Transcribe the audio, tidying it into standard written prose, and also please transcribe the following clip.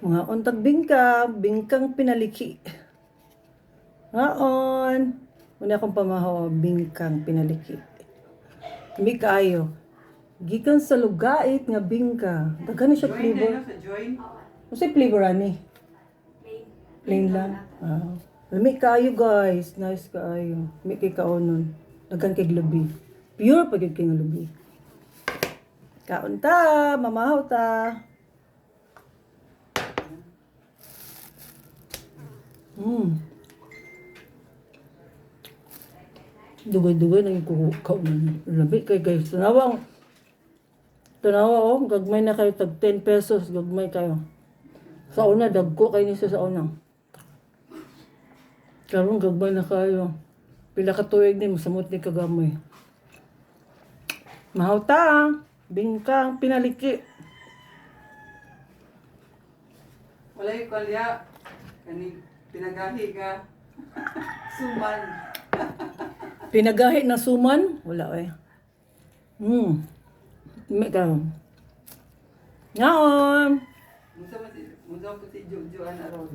Mga untag bingka, bingkang pinaliki. Ngaon. Una akong pamahaw, bingkang pinaliki. Hindi kaayo. Gikan sa lugait nga bingka. Daghan na siya Join din, flavor. no? Sa join. Kasi flavor ani? Plain lang. Lami kaayo guys. Nice kaayo. Lami kay kaonon. Daghan kay lubi. Pure pa gyud kay nga lubi. Kaon ta, mamahaw ta. Dugay-dugay na yung kuhukaw na. Labi kay guys. Tanawa oh, gagmay na kayo. Tag 10 pesos, gagmay kayo. Sa una, dagko kayo niya sa una. Karon gagmay na kayo. Pila ka tuig ni, masamot ni kagamay. Mahaw ta, bingkang pinaliki. Wala yung kalya. Kani, pinagahi ka. Suman. Pinagahi na suman? Wala eh. May ka. Ngaon. Musa po si Jojo Ana Ron.